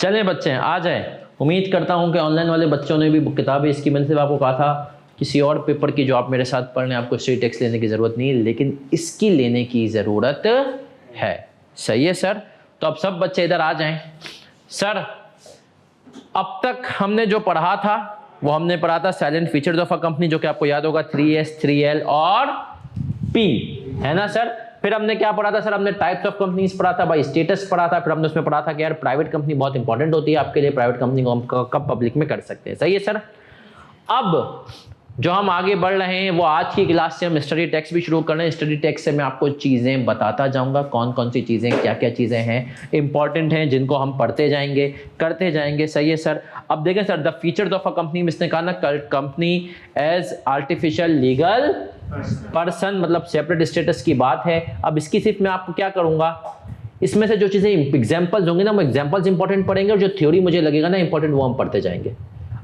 चलें बच्चे आ जाएं। उम्मीद करता हूं कि ऑनलाइन वाले बच्चों ने भी किताबें इसकी, मैंने सिर्फ आपको कहा था किसी और पेपर की जो आप मेरे साथ पढ़ रहे हैं आपको स्टेट टेक्स्ट लेने की ज़रूरत नहीं है, लेकिन इसकी लेने की ज़रूरत है। सही है सर? तो अब सब बच्चे इधर आ जाएं। सर अब तक हमने जो पढ़ा था वो हमने पढ़ा था salient features of a company, जो कि आपको याद होगा 3S 3L और P, है ना सर? फिर हमने क्या पढ़ा था सर? हमने टाइप्स ऑफ कंपनीज पढ़ा था, भाई स्टेटस पढ़ा था, फिर हमने उसमें पढ़ा था कि यार प्राइवेट कंपनी बहुत इंपॉर्टेंट होती है आपके लिए, प्राइवेट कंपनी को हम कब पब्लिक में कर सकते हैं। सही है सर? अब जो हम आगे बढ़ रहे हैं वो आज की क्लास से हम स्टडी टेक्स्ट भी शुरू कर रहे हैं। स्टडी टेक्स्ट से मैं आपको चीज़ें बताता जाऊंगा, कौन कौन सी चीज़ें, क्या क्या चीज़ें हैं इंपॉर्टेंट हैं जिनको हम पढ़ते जाएंगे, करते जाएंगे। सही है सर? अब देखें sir, the features of a company में इसने कहा ना, company as artificial legal person, मतलब सेपरेट स्टेटस की बात है। अब इसकी सिर्फ मैं आपको क्या करूंगा, इसमें से जो चीज़ें एग्जाम्पल्स होंगे ना वो एग्जाम्पल्स इंपॉर्टेंट पढ़ेंगे, और जो थ्योरी मुझे लगेगा ना इंपॉर्टेंट वो हम पढ़ते जाएंगे।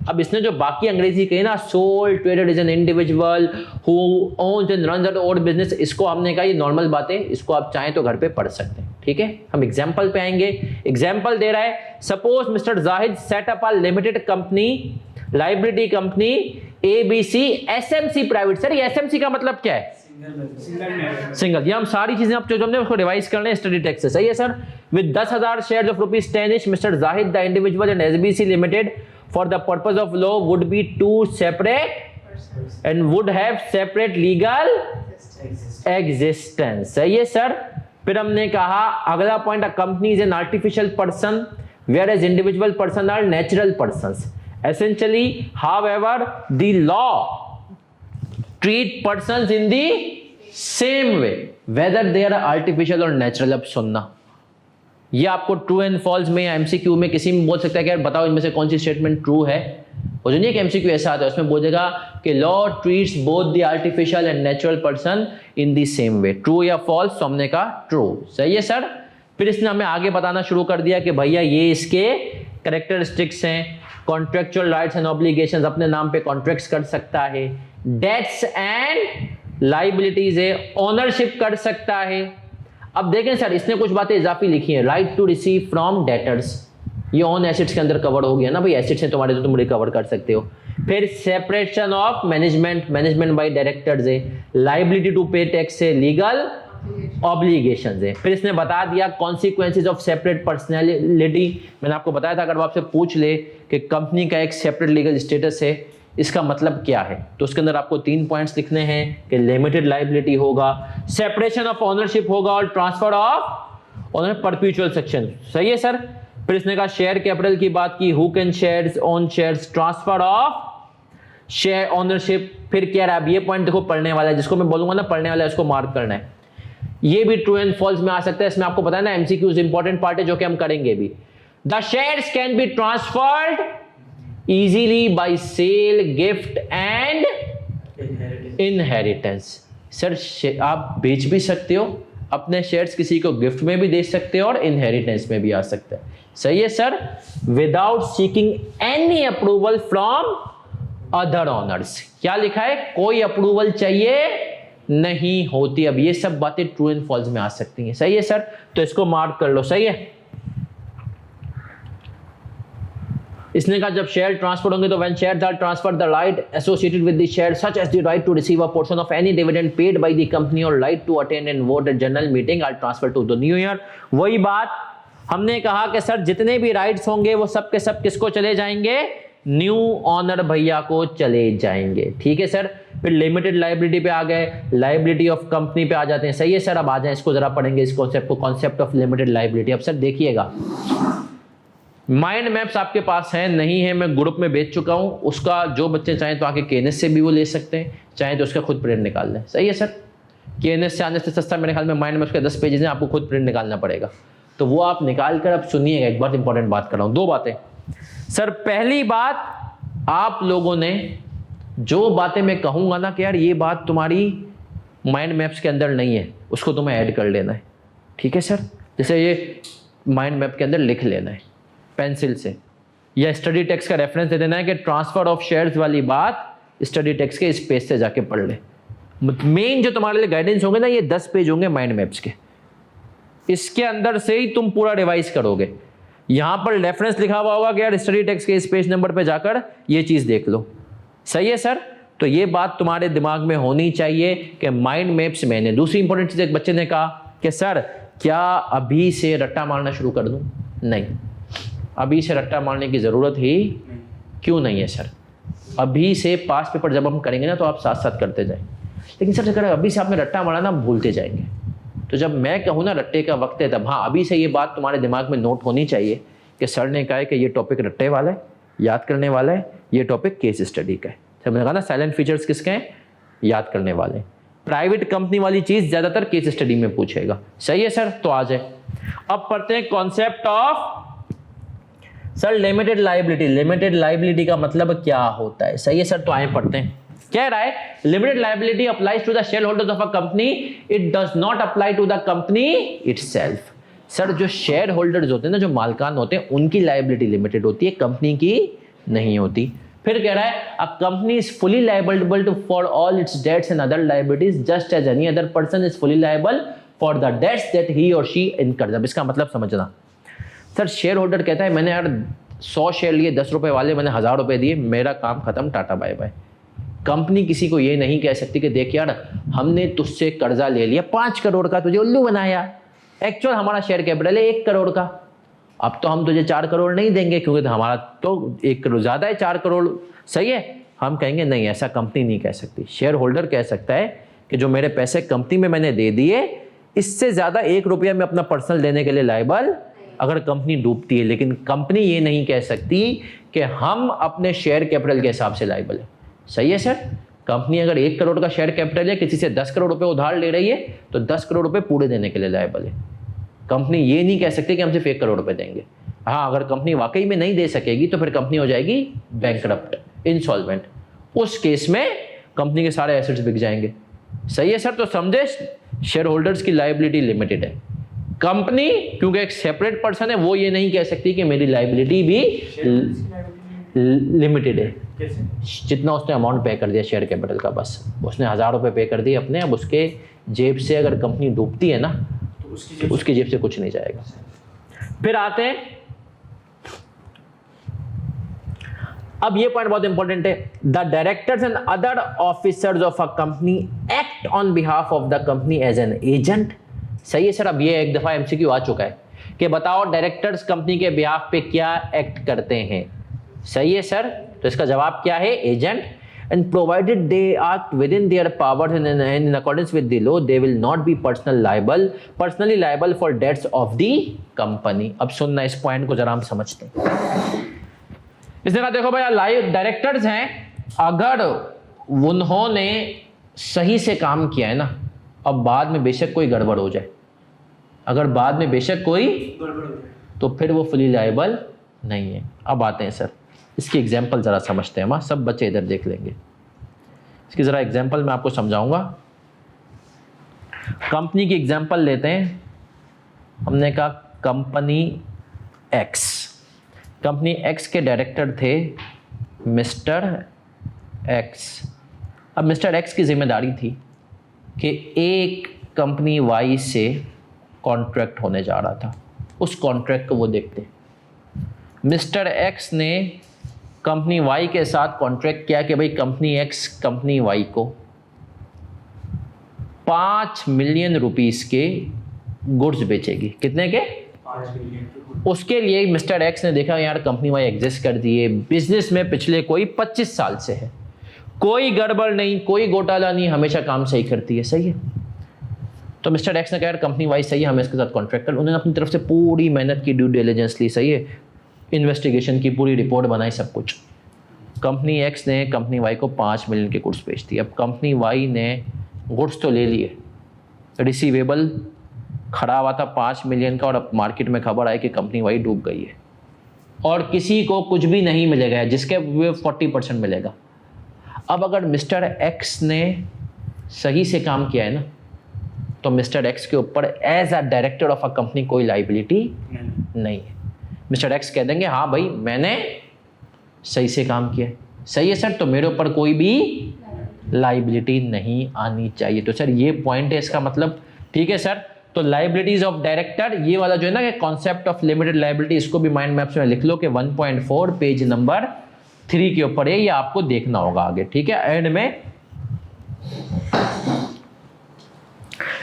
अब इसने जो बाकी अंग्रेजी कही ना, sole trader is an individual who owns and runs their own business, इसको हमने कहा ये नॉर्मल बातें, इसको आप चाहें तो घर पे पढ़ सकते हैं। ठीक है, हम एग्जांपल पे आएंगे। एग्जांपल दे रहा है, suppose mister Zahid set up a limited company, liability company ABC SMC private. Sir ये SMC का मतलब क्या है? सिंगल। ये हम सारी चीजें आप जो हमने उसको रिवाइज करने स्टडी टेक्स्ट से। सही है sir? With 10,000 shares of ₹10 each, mister Zahid the individual and SBC limited for the purpose of law would be two separate and would have separate legal existence। सही है सर? फिर हमने कहा अगला point, a company is an artificial person whereas individual person are natural persons। essentially however the law treat persons in the same way whether they are artificial or natural। अब सुनना, ये आपको ट्रू एंड फॉल्स में या MCQ में किसी में बोल सकता है कि यार बताओ इनमें से कौन सी स्टेटमेंट ट्रू है। वो जो नहीं कि एमसीक्यू ऐसा आता है उसमें बोलेगा कि law treats both the artificial and natural person in the same way, true या फॉल्स। तो हमने कहा ट्रू। सही है सर? फिर इसने हमें आगे बताना शुरू कर दिया कि भैया ये इसके कैरेक्टरिस्टिक्स हैं। कॉन्ट्रेक्चुअल राइट्स एंड ऑब्लिगेशंस, अपने नाम पे कॉन्ट्रैक्ट्स कर सकता है। डेट्स एंड लाइबिलिटीज है, ओनरशिप कर सकता है। अब देखें सर, इसने कुछ बातें इजाफी लिखी है। Right to receive from debtors, ये ऑन एसेट्स के अंदर कवर हो गया ना भाई, एसेट्स हैं तुम्हारे तो तुम रिकवर कर सकते हो। फिर separation of management by directors है। लाइबिलिटी टू पे टैक्स है। लीगल ऑब्लिगेशंस है। फिर इसने बता दिया कॉन्सिक्वेंसेज ऑफ सेपरेट पर्सनैलिटी। मैंने आपको बताया था अगर वो आपसे पूछ ले कि कंपनी का एक सेपरेट लीगल स्टेटस है, इसका मतलब क्या है, तो उसके अंदर आपको 3 पॉइंट्स लिखने हैं कि लिमिटेड लाइबिलिटी होगा, सेपरेशन ऑफ ओनरशिप होगा और transfer of owner perpetual section. सही है सर? फिर इसने कहा शेयर कैपिटल की बात की, who can shares, own shares, transfer of share ownership. फिर क्या रहा, अब ये पॉइंट देखो पढ़ने वाला है, जिसको मैं बोलूंगा ना पढ़ने वाला है उसको मार्क करना है। ये भी ट्रू एंड फॉल्स में आ सकता है, इसमें आपको पता है ना एमसीक्यूज इंपॉर्टेंट पार्ट है जो कि हम करेंगे भी। The shares can be transferred easily by sale, gift and inheritance। Sir आप बेच भी सकते हो अपने शेयर्स, किसी को गिफ्ट में भी दे सकते हो और इनहेरिटेंस में भी आ सकता है। सही है sir? Without seeking any approval from other honours. क्या लिखा है? कोई अप्रूवल चाहिए नहीं होती। अब ये सब बातें ट्रू एंड फॉल्स में आ सकती हैं। सही है सर? तो इसको मार्क कर लो। सही है? इसने कहा जब शेयर ट्रांसफर होंगे तो when shares are transferred the right associated with the share such as the right to receive a portion of any dividend paid by the company और right to attend and vote at general meeting are transfer to the new year. वही बात हमने कहा कि sir जितने भी rights होंगे वो सब के सब किसको चले जाएंगे? न्यू ऑनर भैया को चले जाएंगे। ठीक है सर? फिर लिमिटेड लाइबिलिटी पे आ गए, लाइबिलिटी ऑफ कंपनी पे आ जाते हैं। सही है सर? अब आ जाए इसको जरा पढ़ेंगे इस कॉन्सेप्ट को, कॉन्सेप्ट ऑफ लिमिटेड लाइबिलिटी। अब सर देखिएगा, माइंड मैप्स आपके पास है नहीं है, मैं ग्रुप में भेज चुका हूं, उसका जो बच्चे चाहें तो आके केएनएस से भी वो ले सकते हैं, चाहे तो उसका खुद प्रिंट निकाल लें। सही है सर? केएनएस से आने से सस्ता मेरे ख्याल में माइंड मैप्स के 10 पेजेस हैं, आपको खुद प्रिंट निकालना पड़ेगा, तो वो आप निकाल कर अब सुनिएगा। एक बात इंपॉर्टेंट बात कर रहा हूं, 2 बातें सर। पहली बात, आप लोगों ने जो बातें मैं कहूंगा ना कि यार ये बात तुम्हारी माइंड मैप्स के अंदर नहीं है, उसको तुम्हें ऐड कर लेना है। ठीक है सर? जैसे ये माइंड मैप के अंदर लिख लेना है पेंसिल से, या स्टडी टेक्स्ट का रेफरेंस दे देना है कि ट्रांसफर ऑफ शेयर्स वाली बात स्टडी टेक्स्ट के इस पेज से जाके पढ़ ले। मेन जो तुम्हारे लिए गाइडेंस होंगे ना, ये 10 पेज होंगे माइंड मैप्स के, इसके अंदर से ही तुम पूरा रिवाइज करोगे। यहां पर रेफरेंस लिखा हुआ होगा कि यार स्टडी टेक्स्ट के इस पेज नंबर पे जाकर ये चीज देख लो। सही है सर, तो ये बात तुम्हारे दिमाग में होनी चाहिए कि माइंड मैप्स मैंने। दूसरी इंपॉर्टेंट चीज, एक बच्चे ने कहा कि सर क्या अभी से रट्टा मारना शुरू कर दूं? नहीं, अभी से रट्टा मारने की जरूरत ही क्यों नहीं है सर। अभी से पास पेपर जब हम करेंगे ना तो आप साथ साथ करते जाएं। लेकिन सर अगर अभी से आपने रट्टा मारा ना भूलते जाएंगे। तो जब मैं कहूँ ना रट्टे का वक्त है, तब हाँ अभी से ये बात तुम्हारे दिमाग में नोट होनी चाहिए कि सर ने कहा है कि ये टॉपिक रट्टे वाला है, याद करने वाला है, ये टॉपिक केस स्टडी का है। तो मैंने कहा ना साइलेंट फीचर्स किसके हैं? याद करने वाले। प्राइवेट कंपनी वाली चीज ज्यादातर केस स्टडी में पूछेगा। सही है सर, तो आ जाए। अब पढ़ते हैं concept of sir limited liability. Limited liability का मतलब क्या होता है? सही है सर, तो आए पढ़ते हैं। कह रहा है limited liability applies to the shareholders of a company, it does not apply to the company itself. Sir जो शेयर होल्डर्स होते हैं ना, जो मालकान होते हैं, उनकी लायबिलिटी लिमिटेड होती है, कंपनी की नहीं होती। फिर कह रहा है a company is fully liable to for all its debts and other liabilities just as any other person is fully liable for the debts that he or she incurs. अब इसका मतलब समझना। सर शेयर होल्डर कहता है मैंने यार 100 share लिए, 10 रुपए वाले मैंने 1000 रुपए दिए, मेरा काम खत्म, टाटा बाय बाय। कंपनी किसी को ये नहीं कह सकती कि देख यार हमने तुझसे कर्जा ले लिया 5 करोड़ का, तुझे उल्लू बनाया, एक्चुअल हमारा शेयर कैपिटल है 1 करोड़ का, अब तो हम तुझे 4 करोड़ नहीं देंगे क्योंकि हमारा तो 1 करोड़ ज्यादा है 4 करोड़। सही है, हम कहेंगे नहीं, ऐसा कंपनी नहीं कह सकती। शेयर होल्डर कह सकता है कि जो मेरे पैसे कंपनी में मैंने दे दिए, इससे ज्यादा 1 रुपया मैं अपना पर्सनल देने के लिए लायबल अगर कंपनी डूबती है। लेकिन कंपनी ये नहीं कह सकती कि हम अपने शेयर कैपिटल के हिसाब से लायबल है। सही है सर, कंपनी अगर 1 करोड़ का शेयर कैपिटल है, किसी से 10 करोड़ रुपए उधार ले रही है, तो 10 करोड़ रुपए पूरे देने के लिए लायबल है। कंपनी ये नहीं कह सकती कि हम सिर्फ 1 करोड़ रुपए देंगे। हाँ, अगर कंपनी वाकई में नहीं दे सकेगी तो फिर कंपनी हो जाएगी बैंकरप्ट, इंसॉल्वेंट। उस केस में कंपनी के सारे एसेट्स बिक जाएंगे। सही है सर, तो समझे, शेयर होल्डर्स की लायबिलिटी लिमिटेड है। कंपनी क्योंकि एक सेपरेट पर्सन है, वो ये नहीं कह सकती कि मेरी लायबिलिटी भी लिमिटेड है। जितना उसने अमाउंट पे कर दिया शेयर कैपिटल का, बस उसने 1000 रुपए पे कर दिए अपने, अब उसके जेब से अगर कंपनी डूबती है ना तो उसकी जेब से कुछ नहीं जाएगा। फिर आते हैं, अब ये पॉइंट बहुत इंपॉर्टेंट है। The directors and other officers of a company act on behalf of the company as an agent. सही है सर, अब ये एक दफा एमसीक्यू आ चुका है कि बताओ डायरेक्टर्स कंपनी के बिहाफ पे क्या एक्ट करते हैं। सही है सर, तो इसका जवाब क्या है? Agent. And provided they act within their powers and in accordance with the law, they will not be personally liable for debts of the company। अब सुनना, इस पॉइंट को जरा हम समझते हैं। इसने कहा देखो भैया डायरेक्टर्स हैं, अगर उन्होंने सही से काम किया है ना, अब बाद में बेशक कोई गड़बड़ हो जाए, अगर बाद में बेशक कोई गड़बड़ हो जाए तो फिर वो फुली लायबल नहीं है। अब आते हैं सर, इसकी एग्जाम्पल ज़रा समझते हैं। सब बच्चे इधर देख लेंगे, इसकी ज़रा एग्जाम्पल मैं आपको समझाऊंगा। कंपनी की एग्जाम्पल लेते हैं। हमने कहा कंपनी एक्स, कंपनी एक्स के डायरेक्टर थे मिस्टर एक्स। अब मिस्टर एक्स की जिम्मेदारी थी कि एक कंपनी वाई से कॉन्ट्रैक्ट होने जा रहा था, उस कॉन्ट्रैक्ट को वो देखते। मिस्टर एक्स ने कंपनी वाई के साथ कॉन्ट्रैक्ट किया कि भाई कंपनी एक्स कंपनी वाई को 5 मिलियन रुपीस के गुड्स बेचेगी। कितने के? 5 मिलियन। उसके लिए मिस्टर एक्स ने देखा यार कंपनी वाई एग्जिस्ट कर दी है, बिजनेस में पिछले कोई 25 साल से है, कोई गड़बड़ नहीं, कोई घोटाला नहीं, हमेशा काम सही करती है। सही है, तो मिस्टर एक्स ने कहा यार कंपनी वाई सही है, हमें इसके साथ कॉन्ट्रैक्ट कर। उन्होंने अपनी तरफ से पूरी मेहनत की, ड्यू डिलिजेंस ली। सही है, इन्वेस्टिगेशन की, पूरी रिपोर्ट बनाई, सब कुछ। कंपनी एक्स ने कंपनी वाई को 5 मिलियन के गुड्स बेच दिए। अब कंपनी वाई ने गुड्स तो ले लिए, रिसीवेबल खड़ा हुआ था 5 मिलियन का, और अब मार्केट में खबर आई कि कंपनी वाई डूब गई है और किसी को कुछ भी नहीं मिलेगा, जिसके 40% मिलेगा। अब अगर मिस्टर एक्स ने सही से काम किया है ना, तो मिस्टर एक्स के ऊपर as a director of a company कोई लाइबिलिटी नहीं है। मिस्टर एक्स कह देंगे हाँ भाई मैंने सही से काम किया है। सही है सर, तो मेरे ऊपर कोई भी लाइबिलिटी नहीं आनी चाहिए। तो सर ये पॉइंट है इसका मतलब। ठीक है सर, तो लाइबिलिटीज ऑफ डायरेक्टर, ये वाला जो है ना कि कॉन्सेप्ट ऑफ लिमिटेड लाइबिलिटी, इसको भी माइंड मैप्स में लिख लो कि 1.4 पेज नंबर 3 के ऊपर है, ये आपको देखना होगा आगे, ठीक है। एंड में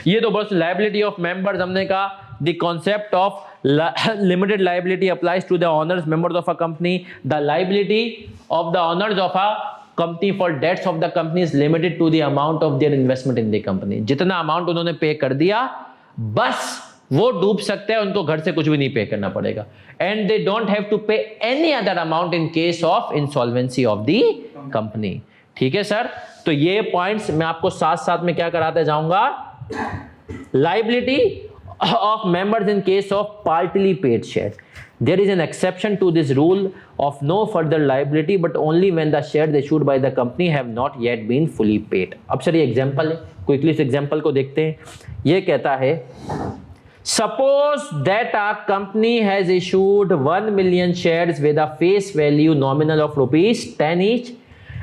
ये तो बस लाइबिलिटी ऑफ मेंबर्स हमने कहा, the concept of limited liability applies to the owners members of a company. The liability of the owners of a company for debts of the company is limited to the amount of their investment in the company. जितना amount उन्होंने पे कर दिया बस वो डूब सकते हैं, उनको घर से कुछ भी नहीं पे करना पड़ेगा। And they don't have to pay any other amount in case of insolvency of the company. ठीक है सर, तो ये पॉइंट्स मैं आपको साथ साथ में क्या कराते जाऊंगा, liability of members in case of partly paid share. There is an exception to this rule of no further liability, but only when the shares issued by the company have not yet been fully paid. अब sir ये example है, quickly इस example को देखते हैं। ये कहता है suppose that a company has issued 1 million shares with a face value nominal of rupees 10 each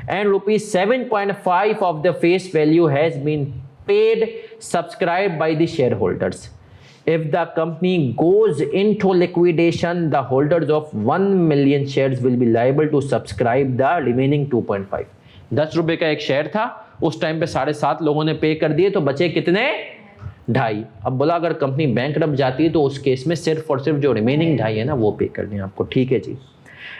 and rupees 7.5 of the face value has been paid subscribed by the shareholders. If the company goes into liquidation, the holders of 1 million shares will be liable to subscribe the remaining 2.5. 10 रुपए का एक share था, उस time पे 7.5 लोगों ने पे कर दिए, तो बचे कितने, 2.5। अब बोला अगर कंपनी बैंकरप्ट जाती है तो उस केस में सिर्फ और सिर्फ जो रिमेनिंग 2.5 है ना वो पे करने हैं आपको। ठीक है जी।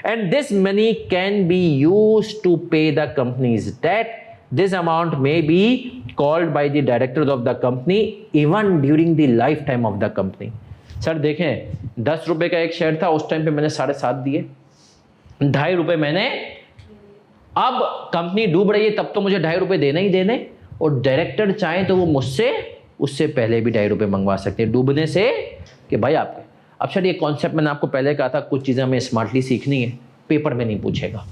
And this money can be used to pay the companies debt. This amount may be called by the directors of the company even during the lifetime of the company. Sir देखें 10 रुपए का एक शेयर था, उस time पे मैंने 7.5 दिए, 2.5 रुपए मैंने, अब कंपनी डूब रही है तब तो मुझे 2.5 रुपए देना ही देने, और डायरेक्टर चाहे तो वो मुझसे उससे पहले भी 2.5 रुपए मंगवा सकते हैं डूबने से कि भाई आपके। अब सर ये कॉन्सेप्ट मैंने आपको पहले कहा था, कुछ चीज़ें हमें स्मार्टली सीखनी है, पेपर में नहीं पूछेगा,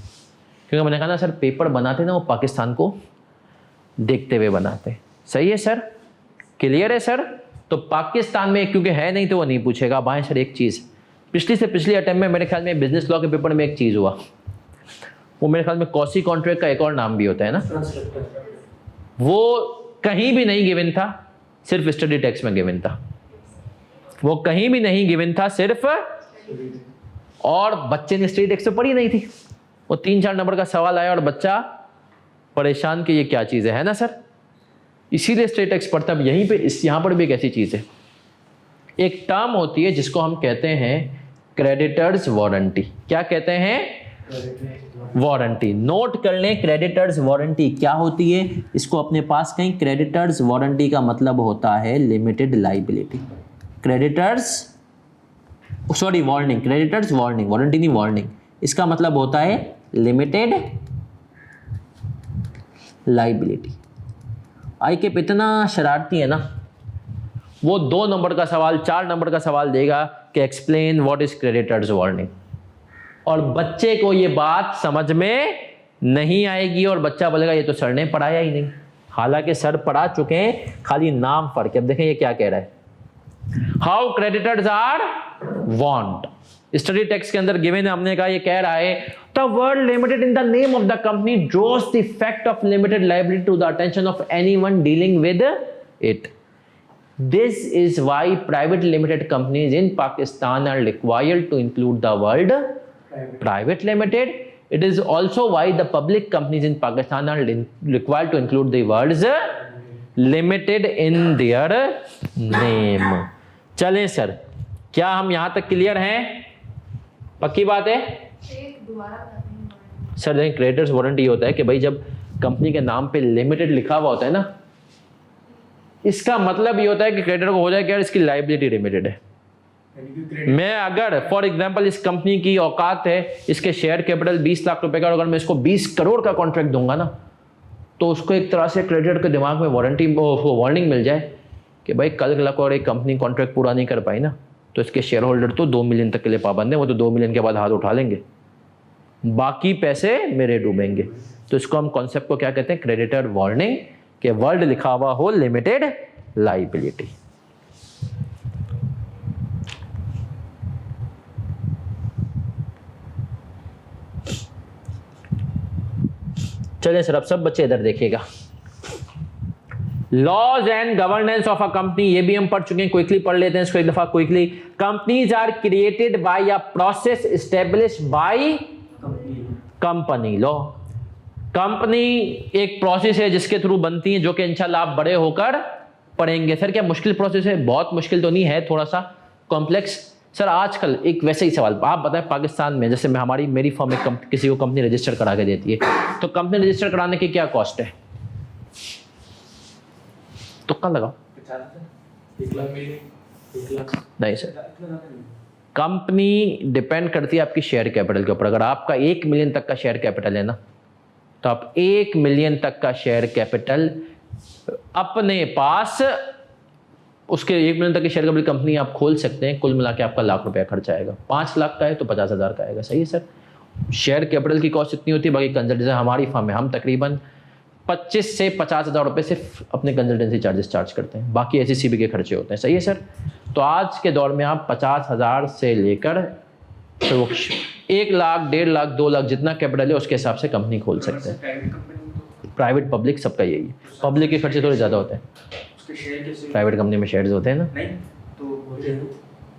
क्योंकि मैंने कहा ना सर पेपर बनाते ना वो पाकिस्तान को देखते हुए बनाते। सही है सर, क्लियर है सर। तो पाकिस्तान में क्योंकि है नहीं तो वो नहीं पूछेगा। अब आए सर एक चीज़, पिछली से पिछली अटेम्प्ट में मेरे ख्याल में बिजनेस लॉ के पेपर में एक चीज़ हुआ, वो मेरे ख्याल में कॉसी कॉन्ट्रैक्ट का एक और नाम भी होता है ना, वो कहीं भी नहीं गिवन था, सिर्फ स्टडी टैक्स में गिवन था। वो कहीं भी नहीं गिवन था, सिर्फ, और बच्चे ने स्टडी टैक्स तो पढ़ी नहीं थी, वो 3-4 नंबर का सवाल आया और बच्चा परेशान कि ये क्या चीज़ है ना सर, इसीलिए स्टेट टैक्स पढ़ता। अब यहीं पे यहाँ पर भी एक ऐसी चीज़ है, एक टर्म होती है जिसको हम कहते हैं क्रेडिटर्स वारंटी। क्या कहते हैं, वारंटी। नोट कर लें, क्रेडिटर्स वारंटी क्या होती है, इसको अपने पास कहीं। क्रेडिटर्स वारंटी का मतलब होता है limited liability. Creditors sorry warning, creditors warning, warranty नहीं वार्निंग, इसका मतलब होता है लिमिटेड लाइबिलिटी। आई के इतना शरारती है ना, वो 2 नंबर का सवाल 4 नंबर का सवाल देगा कि explain what is creditors warning, और बच्चे को ये बात समझ में नहीं आएगी और बच्चा बोलेगा ये तो सर ने पढ़ाया ही नहीं, हालांकि सर पढ़ा चुके हैं, खाली नाम फर्क है। अब देखें ये क्या कह रहा है, how creditors are warned. Study text के अंदर गिवन है, हमने कहा ये कह रहा है the word limited in the name of the company draws the fact of limited liability to the attention of anyone dealing with it. This is why private limited companies in Pakistan are required to include the word private limited. It is also why the public companies in Pakistan are required to include the words limited in their name. चलें sir, क्या हम यहां तक clear हैं? पक्की बात है sir. देखें क्रेडिटर्स वारंटी होता है कि भाई जब कंपनी के नाम पे लिमिटेड लिखा हुआ होता है ना, इसका मतलब ये होता है कि क्रेडिटर को हो जाए कि यार इसकी लाइबिलिटी लिमिटेड है। मैं अगर फॉर एग्जांपल इस कंपनी की औकात है, इसके शेयर कैपिटल 20 लाख रुपए का, और अगर मैं इसको 20 करोड़ का कॉन्ट्रैक्ट दूंगा ना, तो उसको एक तरह से क्रेडिटर के दिमाग में वार्निंग मिल जाए कि भाई कल को और एक कंपनी कॉन्ट्रैक्ट पूरा नहीं कर पाई ना, तो इसके शेयर होल्डर तो 2 मिलियन तक के लिए पाबंद है, वो तो 2 मिलियन के बाद हाथ उठा लेंगे, बाकी पैसे मेरे डूबेंगे। तो इसको हम कॉन्सेप्ट को क्या कहते हैं, क्रेडिटर वार्निंग, के वर्ड लिखा हुआ हो लिमिटेड लाइबिलिटी। चलिए सर, अब सब बच्चे इधर देखिएगा। Laws and governance of a company, ये भी हम पढ़ चुके हैं, क्विकली पढ़ लेते हैं इसको एक दफा quickly. Companies are created by a process established by company law. Company एक प्रोसेस है जिसके थ्रू बनती है, जो कि इंशाल्लाह आप बड़े होकर पढ़ेंगे। सर क्या मुश्किल प्रोसेस है? बहुत मुश्किल तो नहीं है, थोड़ा सा कॉम्प्लेक्स। सर आजकल एक वैसे ही सवाल, आप बताएं पाकिस्तान में जैसे मेरी फर्म एक किसी को कंपनी रजिस्टर करा के देती है, तो कंपनी रजिस्टर कराने की क्या कॉस्ट है? तुक्का लगाओ। 1 लाख मिले, 1 लाख नहीं सर, कंपनी डिपेंड करती है आपकी शेयर कैपिटल के ऊपर। अगर आपका 1 मिलियन तक का शेयर कैपिटल है ना, तो आप 1 मिलियन तक का शेयर कैपिटल अपने पास, उसके 1 मिलियन तक की शेयर कैपिटल कंपनी आप खोल सकते हैं। कुल मिला के आपका लाख रुपया खर्च आएगा। 5 लाख का है तो 50,000 का आएगा। सही है सर। शेयर कैपिटल की कॉस्ट इतनी होती है। बाकी कंसल्टेंसी हमारी फर्म है, हम तकरीबन 25 से 50,000 रुपये सिर्फ अपने कंसल्टेंसी चार्जेस चार्ज करते हैं, बाकी SECB के खर्चे होते हैं। सही है सर। तो आज के दौर में आप 50,000 से लेकर तो 1 लाख, 1.5 लाख, 2 लाख जितना कैपिटल है उसके हिसाब से कंपनी खोल सकते हैं। प्राइवेट पब्लिक सबका यही है। पब्लिक के खर्चे थोड़े ज़्यादा होते हैं, प्राइवेट कंपनी में शेयर्स होते हैं ना। नहीं तो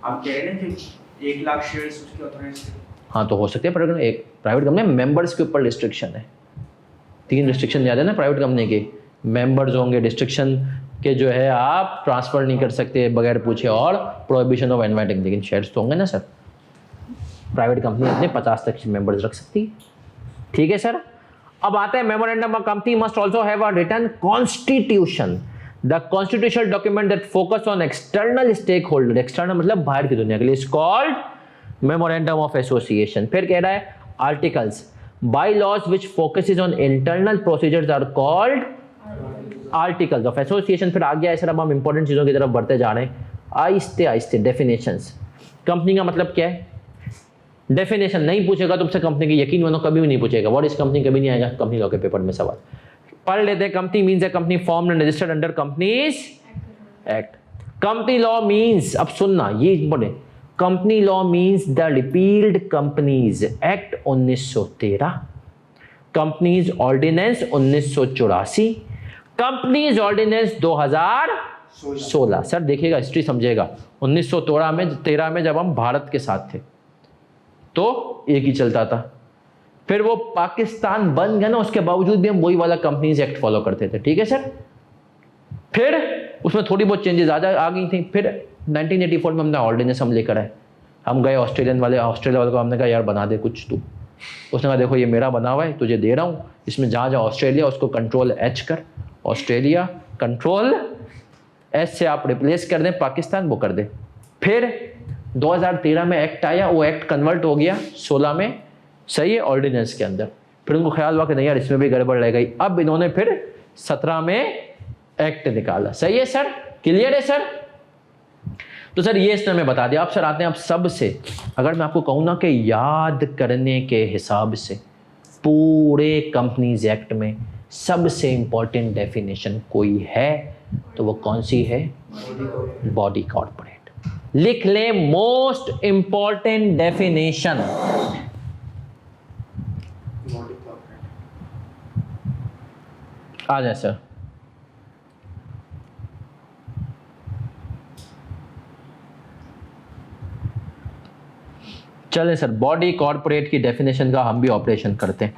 आप कह रहे हैं कि 1 लाख शेयर्स उसके ऑथराइज थे। हाँ तो हो सकते हैं, पर एक प्राइवेट कंपनी में मेंबर्स के ऊपर रिस्ट्रिक्शन है। 3 रिस्ट्रिक्शन ज़्यादा है ना प्राइवेट कंपनी के। मेंबर्स होंगे, डिस्ट्रिक्शन के जो है आप ट्रांसफ़र नहीं कर सकते बगैर पूछे, और प्रोहिबिशन ऑफ इन्वाइटिंग। लेकिन शेयर्स तो होंगे ना सर। प्राइवेट कंपनी अपने 50 तक मेंबर्स रख सकती है। ठीक है सर। अब आते हैं memorandum of company must also have a written constitution, the constitutional document that focus on external stakeholder. External मतलब बाहर की दुनिया के लिए, is called memorandum of association. फिर कह रहा है articles bylaws which focuses on internal procedures are called articles of association. फिर आगे आए सर, अब हम इंपॉर्टेंट चीज़ों की तरफ बढ़ते जा रहे हैं आहिस्ते आहिस्ते। डेफिनेशंस, कंपनी का मतलब क्या है? डेफिनेशन नहीं पूछेगा तुमसे कंपनी की, यकीन मानो कभी भी नहीं पूछेगा। व्हाट इज कंपनी कभी नहीं आएगा कंपनी लॉ के पेपर में सवाल। पढ़ लेते हैं। Company means a company formed and registered under companies act. Company law means, अब सुनना ये important, company law means the repealed companies act 1913, companies ordinance 1984, companies ordinance 2016। Sir देखिएगा, हिस्ट्री समझेगा। 1913 में जब हम भारत के साथ थे तो एक ही चलता था। फिर वो पाकिस्तान बन गया ना, उसके बावजूद भी हम वही वाला कंपनीज एक्ट फॉलो करते थे। ठीक है सर। फिर उसमें थोड़ी बहुत चेंजेस आ गई थी। फिर 1984 में हमने ऑर्डिनेंस हम लेकर आए। हम गए ऑस्ट्रेलिया वाले को हमने कहा यार बना दे कुछ तू। उसने कहा देखो ये मेरा बना हुआ है, तुझे दे रहा हूँ, इसमें जहाँ जहाँ ऑस्ट्रेलिया उसको Ctrl+H कर, ऑस्ट्रेलिया, Ctrl+S से आप रिप्लेस कर दें पाकिस्तान, वो कर दे। फिर 2013 में एक्ट आया, वो एक्ट कन्वर्ट हो गया 16 में, सही है, ऑर्डिनेंस के अंदर। फिर उनको ख्याल हुआ कि नहीं यार इसमें भी गड़बड़ रह गई। अब इन्होंने फिर 17 में एक्ट निकाला। सही है सर, क्लियर है सर। तो सर ये इसने हमें बता दिया। अब सर आते हैं आप सबसे, अगर मैं आपको कहूँ ना कि याद करने के हिसाब से पूरे कंपनीज एक्ट में सबसे इंपॉर्टेंट डेफिनेशन कोई है तो वो कौन सी है? Body corporate. लिख ले मोस्ट इंपॉर्टेंट डेफिनेशन। आ जाए सर। चलें सर, बॉडी कॉर्पोरेट की डेफिनेशन का हम भी ऑपरेशन करते हैं।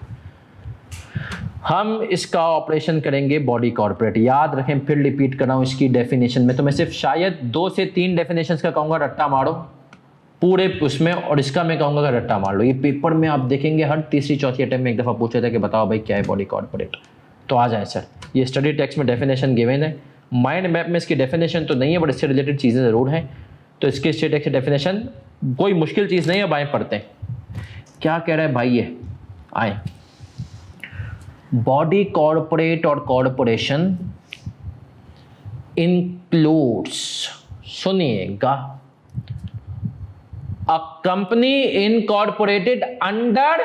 हम इसका ऑपरेशन करेंगे बॉडी कॉर्पोरेट। याद रखें, फिर रिपीट कर रहा हूं इसकी डेफिनेशन में, तो मैं सिर्फ शायद 2 से 3 डेफिनेशंस का कहूंगा रट्टा मारो पूरे उसमें, और इसका मैं कहूंगा कि रट्टा मार लो। ये पेपर में आप देखेंगे हर तीसरी चौथी अटेम्प्ट में एक दफ़ा पूछा था कि बताओ भाई क्या है बॉडी कॉर्पोरेट। तो आ जाए सर, ये स्टडी टेक्स्ट में डेफिनेशन गिवन है। माइंड मैप में इसकी डेफिनेशन तो नहीं है, बट इससे रिलेटेड चीज़ें ज़रूर हैं। तो इसके स्टडी टेक्स्ट डेफिनेशन कोई मुश्किल चीज़ नहीं है। अब आए पढ़ते हैं क्या कह रहा है भाई। ये आए, बॉडी कॉर्पोरेट और कॉर्पोरेशन इंक्लूड्स, सुनिएगा, अ कंपनी इनकॉर्पोरेटेड अंडर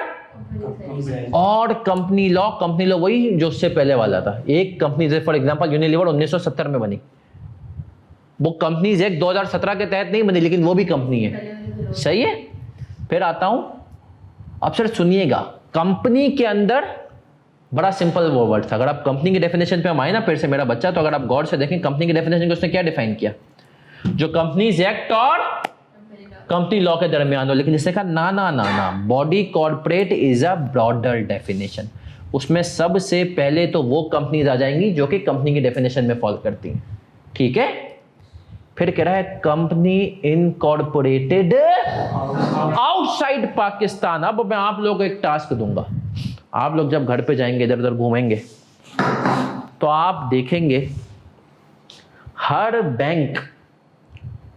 और कंपनी लॉ। कंपनी लॉ वही जो उससे पहले वाला था। एक कंपनी जैसे फॉर एग्जांपल यूनिलीवर 1970 में बनी, वो कंपनीज एक्ट 2017 के तहत नहीं बनी, लेकिन वो भी कंपनी है। सही है। फिर आता हूं, अब सर सुनिएगा, कंपनी के अंदर बड़ा सिंपल वो वर्ड था। अगर आप कंपनी की डेफिनेशन पे हम आए ना, फिर से मेरा बच्चा, तो अगर आप गौर से देखें कंपनी की डेफिनेशन को उसने क्या डिफाइन किया, जो कंपनीज एक्ट और कंपनी लॉ के दरमियान हो। लेकिन जिसने कहा ना ना ना ना, body corporate is a broader definition, उसमें सबसे पहले तो वो कंपनीज आ जाएंगी जो कि कंपनी की डेफिनेशन में फॉल करती हैं, ठीक है। फिर कह रहा है कंपनी इनकॉर्पोरेटेड आउटसाइड पाकिस्तान। अब मैं आप लोगों को एक टास्क दूंगा, आप लोग जब घर पे जाएंगे, इधर उधर घूमेंगे, तो आप देखेंगे हर बैंक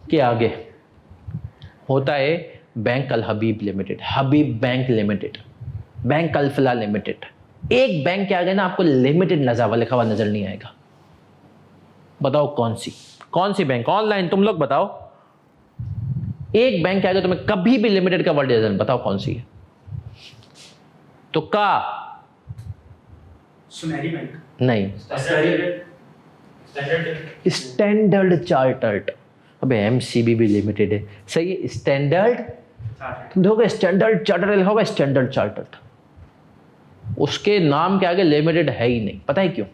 के आगे होता है bank Al Habib limited, Habib bank limited, bank Alfalah limited. एक बैंक के आगे ना आपको लिमिटेड नज़ावा लिखा हुआ नजर नहीं आएगा। बताओ कौन सी बैंक, ऑनलाइन तुम लोग बताओ, एक बैंक के आगे तुम्हें कभी भी लिमिटेड का वर्ड नजर, बताओ कौन सी है। तो का सुनहरी बैंक नहीं, स्टैंडर्ड चार्टर्ड। अबे एमसीबी भी लिमिटेड है, सही है। स्टैंडर्ड, तुम देखोगे स्टैंडर्ड चार्टर्ड लिखा होगा, स्टैंडर्ड चार्टर्ड, उसके नाम के आगे लिमिटेड है ही नहीं। पता है क्यों?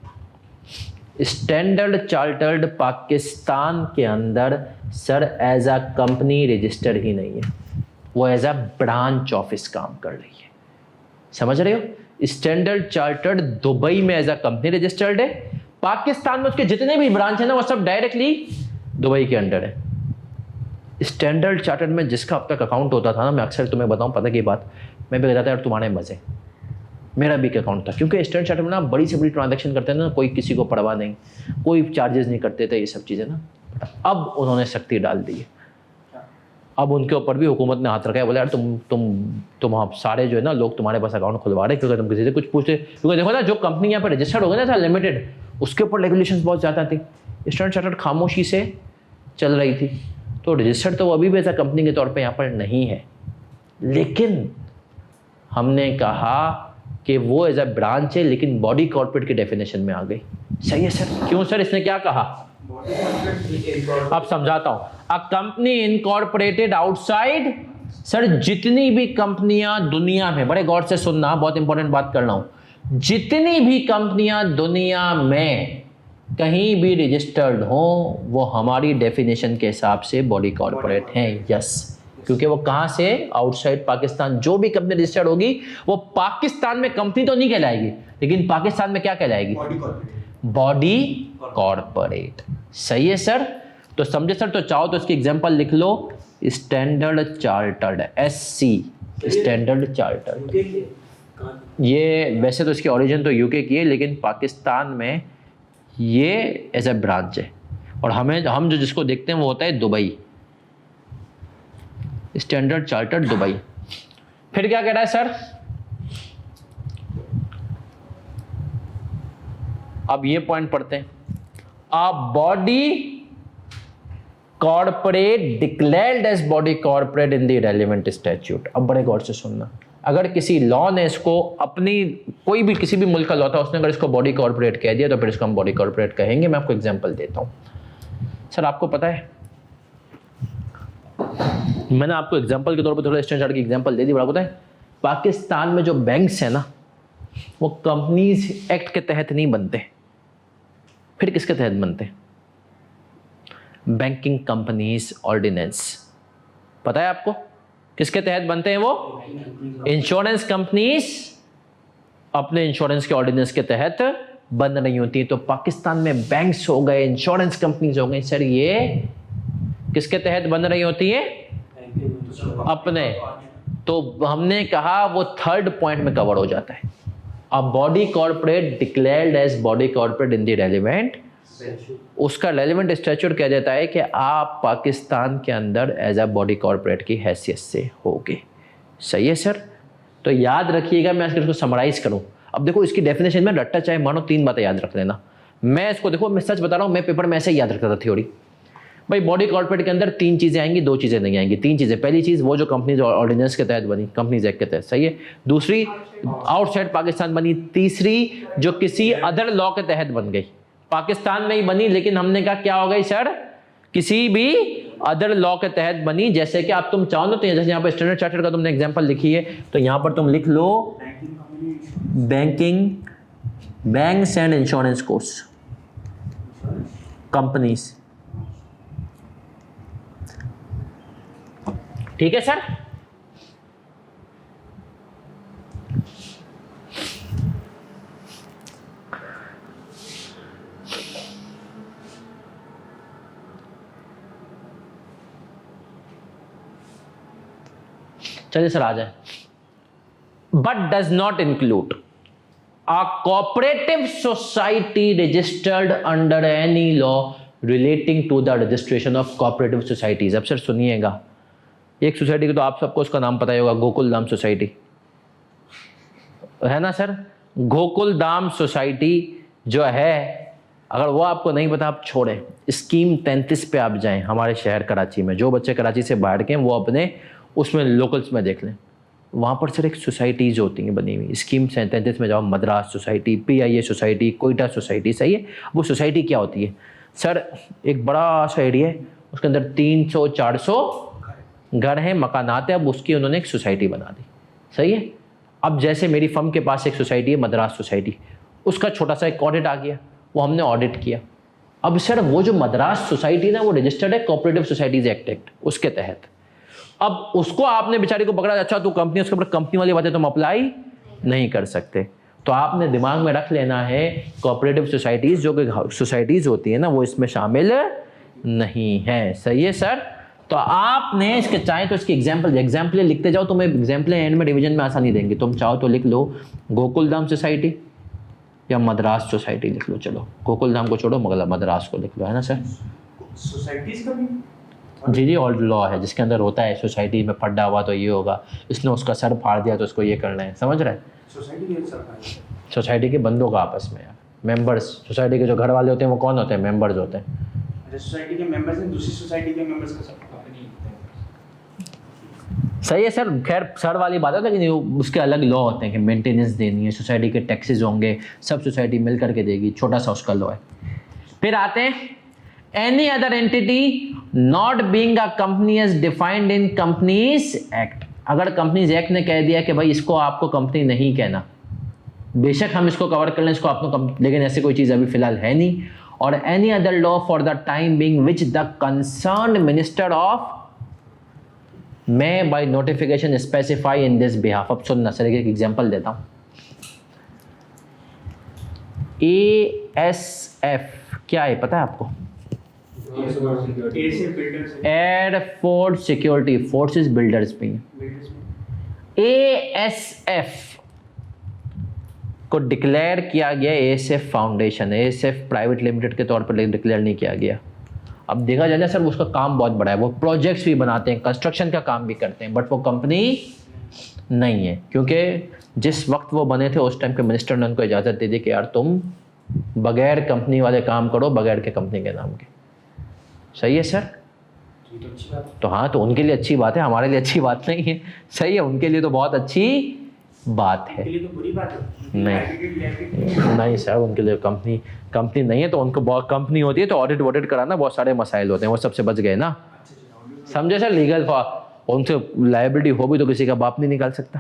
स्टैंडर्ड चार्टर्ड पाकिस्तान के अंदर sir as a company registered ही नहीं है, वो एज अ ब्रांच ऑफिस काम कर रही है। समझ रहे हो? स्टैंडर्ड चार्टर्ड दुबई में एज अ कंपनी रजिस्टर्ड है, पाकिस्तान में उसके जितने भी ब्रांच है ना वो सब डायरेक्टली दुबई के अंडर है। स्टैंडर्ड चार्टर्ड में जिसका अब तक अकाउंट होता था ना, मैं अक्सर तुम्हें बताऊं, पता की बात, मैं भी कहता था यार तुम्हारे मजे, मेरा भी एक अकाउंट था, क्योंकि स्टैंडर्ड चार्टर्ड में ना बड़ी से बड़ी ट्रांजैक्शन करते थे ना, कोई किसी को परवाह नहीं, कोई चार्जेस नहीं करते थे, ये सब चीज़ें ना। अब उन्होंने सख्ती डाल दी है, अब उनके ऊपर भी हुकूमत ने हाथ रखा है, बोले यार तुम आप सारे जो है ना लोग तुम्हारे पास अकाउंट खुलवा रहे, क्योंकि तुम किसी से कुछ पूछते, क्योंकि देखो ना जो कंपनी यहाँ पर रजिस्टर्ड हो गई ना लिमिटेड, उसके ऊपर रेगुलेशंस बहुत ज़्यादा थी। स्टैंडर्ड चार्टर्ड खामोशी से चल रही थी, तो रजिस्टर्ड तो वो अभी भी ऐसा कंपनी के तौर पे यहाँ पर नहीं है, लेकिन हमने कहा कि वो एज अ ब्रांच है, लेकिन बॉडी कॉर्पोरेट की डेफिनेशन में आ गई। सही है सर, क्यों सर, इसने क्या कहा? अब समझाता हूं। A company incorporated outside, sir जितनी भी कंपनियां दुनिया में, बड़े गौर से सुनना, बहुत इंपॉर्टेंट बात कर रहा हूं, जितनी भी कंपनियां दुनिया में कहीं भी रजिस्टर्ड हो, वो हमारी डेफिनेशन के हिसाब से बॉडी कॉर्पोरेट हैं। यस, क्योंकि वो कहां से, आउटसाइड पाकिस्तान। जो भी कंपनी रजिस्टर्ड होगी वो पाकिस्तान में कंपनी तो नहीं कहलाएगी, लेकिन पाकिस्तान में क्या कहलाएगी? Body corporate. सही है सर, तो समझे सर। तो चाहो तो इसकी एग्जांपल लिख लो, standard chartered, SC, standard chartered. ये वैसे तो इसकी ओरिजिन तो यूके की है, लेकिन पाकिस्तान में ये एज ए ब्रांच है, और हम जो जिसको देखते हैं वो होता है दुबई, स्टैंडर्ड चार्टर्ड दुबई। फिर क्या कह रहा है सर? अब ये पॉइंट पढ़ते हैं। A body corporate declared as body corporate in the relevant statute. अब बड़े गौर से सुनना, अगर किसी लॉ ने इसको अपनी, कोई भी किसी भी मुल्क का लॉ था, उसने अगर इसको बॉडी कॉर्पोरेट कह दिया तो फिर इसको हम बॉडी कॉर्पोरेट कहेंगे। मैं आपको एग्जांपल देता हूं। सर आपको पता है, मैंने आपको एग्जांपल के तौर पर थोड़ा स्टैंडर्ड की एग्जांपल दे दी, बड़ा पता है पाकिस्तान में जो बैंक्स है ना, वो कंपनीज एक्ट के तहत नहीं बनते, फिर किसके तहत बनते? Banking companies ordinance. पता है आपको किसके तहत बनते हैं वो? इंश्योरेंस कंपनीज अपने इंश्योरेंस के ऑर्डिनेंस के तहत बन रही होती है। तो पाकिस्तान में बैंक्स हो गए, इंश्योरेंस कंपनीज हो गई, सर ये किसके तहत बन रही होती है? अपने। तो हमने कहा वो थर्ड पॉइंट में कवर हो जाता है। अब body corporate declared as body corporate in the relevant, उसका रेलेवेंट स्टैट्यूट कह देता है कि आप पाकिस्तान के अंदर एज अ बॉडी कॉर्पोरेट की हैसियत से होगे। सही है सर, तो याद रखिएगा। मैं इसको समराइज करूं, अब देखो इसकी डेफिनेशन में रट्टा चाहे मानो 3 बातें याद रख लेना। मैं इसको देखो, मैं सच बता रहा हूं, मैं पेपर में ऐसे ही याद रखता था थ्योरी। भाई बॉडी कॉर्पोरेट के अंदर 3 चीजें आएंगी, 2 चीजें नहीं आएंगी। 3 चीजें, पहली चीज वो जो कंपनीज ऑर्डिनेंस के तहत बनी, कंपनीज एक्ट के तहत, सही है। दूसरी आउटसाइड पाकिस्तान बनी। तीसरी जो किसी अदर लॉ के तहत बन गई, पाकिस्तान में ही बनी, लेकिन हमने कहा क्या हो गई सर, किसी भी अदर लॉ के तहत बनी। जैसे कि आप तुम चाहो ना, तो जैसे यहाँ पर स्टैंडर्ड चार्टर्ड का तुमने एग्जांपल लिखी है, तो यहाँ पर तुम लिख लो banking banks and insurance course companies. ठीक है सर। चलिए सर आ जाए। But does not include a cooperative society registered under any law relating to the registration of cooperative societies। अब सर सुनिएगा, एक सोसाइटी की तो आप सबको उसका नाम पता ही होगा, गोकुल धाम सोसाइटी है ना सर। गोकुल धाम सोसाइटी जो है, अगर वो आपको नहीं पता आप छोड़ें, स्कीम 33 पे आप जाएं हमारे शहर कराची में। जो बच्चे कराची से बाहर के हैं वो अपने उसमें लोकल्स में देख लें, वहाँ पर सर एक सोसाइटीज़ होती हैं बनी हुई। स्कीम 37 में जाओ, Madras society, PIA society, Quetta society, सही है। वो सोसाइटी क्या होती है सर, एक बड़ा सा एरिया है, उसके अंदर 300-400 घर हैं, मकानात है, अब उसकी उन्होंने एक सोसाइटी बना दी, सही है। अब जैसे मेरी फर्म के पास एक सोसाइटी है मद्रास सोसाइटी, उसका छोटा सा एक ऑडिट आ गया, वो हमने ऑडिट किया। अब सर वो जो मद्रास सोसाइटी ना वो रजिस्टर्ड है कोऑपरेटिव सोसाइटीज एक्ट उसके तहत। अब उसको आपने बेचारी को पकड़ा, अच्छा तू कंपनी, उसके ऊपर कंपनी वाली बातें तुम अप्लाई नहीं कर सकते। तो आपने दिमाग में रख लेना है कोऑपरेटिव सोसाइटीज जो कि सोसाइटीज होती है ना वो इसमें शामिल नहीं है, सही है सर। तो आपने इसके चाहे तो इसकी एग्जाम्पल लिखते जाओ, तुम्हें एग्जाम्पल एंड में रिवीजन में आसानी देंगे। तुम चाहो तो लिख लो गोकुलधाम सोसाइटी या मद्रास सोसाइटी लिख लो। चलो गोकुलधाम को छोड़ो, मद्रास को लिख लो, है ना सर। सोसाइटीज का भी जी ओल्ड लॉ है जिसके अंदर होता है सोसाइटी में फड्डा हुआ तो ये होगा, इसने उसका सर फाड़ दिया तो उसको ये करना है, समझ रहे हैं। सोसाइटी के बंदों का आपस में यार, मेंबर्स, सोसाइटी के जो घर वाले होते हैं वो कौन होते हैं, मेंबर्स होते हैं। सोसाइटी के मेंबर्स हैं, दूसरी सोसाइटी के मेंबर्स का सब अपनी। सही है सर। खैर सर वाली बात है, लेकिन उसके अलग लॉ होते हैं कि मेंटेनेंस देनी है, सोसाइटी के टैक्सेस होंगे, सब सोसाइटी मिल करके देगी, छोटा सा उसका लॉ है। फिर आते हैं any other entity not being a company as defined in companies act. अगर कंपनीज एक्ट ने कह दिया कि भाई इसको आपको कंपनी नहीं कहना, बेशक हम इसको कवर कर लें, इसको आपको, लेकिन ऐसी कोई चीज़ अभी फिलहाल है नहीं। और any other law for the time being which the concerned minister of may by notification specify in this behalf. अब सुनना सर, एक एग्जांपल देता हूं। ASF क्या है पता है आपको? एयरफोर्स सिक्योरिटी फोर्सेस बिल्डर्स पे। ASF को डिक्लेयर किया गया ASF foundation, ASF private limited के तौर पर डिक्लेयर नहीं किया गया। अब देखा जाए ना सर, उसका काम बहुत बड़ा है, वो प्रोजेक्ट्स भी बनाते हैं, कंस्ट्रक्शन का काम भी करते हैं, बट वो कंपनी नहीं है, क्योंकि जिस वक्त वो बने थे उस टाइम के मिनिस्टर ने उनको इजाज़त दे दी कि यार तुम बगैर कंपनी वाले काम करो, बगैर के कंपनी के नाम के। सही है सर। तो हाँ, तो उनके लिए अच्छी बात है, हमारे लिए अच्छी बात नहीं है। सही है, उनके लिए तो बहुत अच्छी बात है। तो बुरी बात है नहीं सर, उनके लिए कंपनी नहीं है, तो उनको बहुत कंपनी होती है तो ऑडिट कराना बहुत सारे मसाइल होते हैं, वो सबसे बच गए ना, समझे सर। लीगल उनसे लायबिलिटी हो भी तो किसी का बाप नहीं निकाल सकता,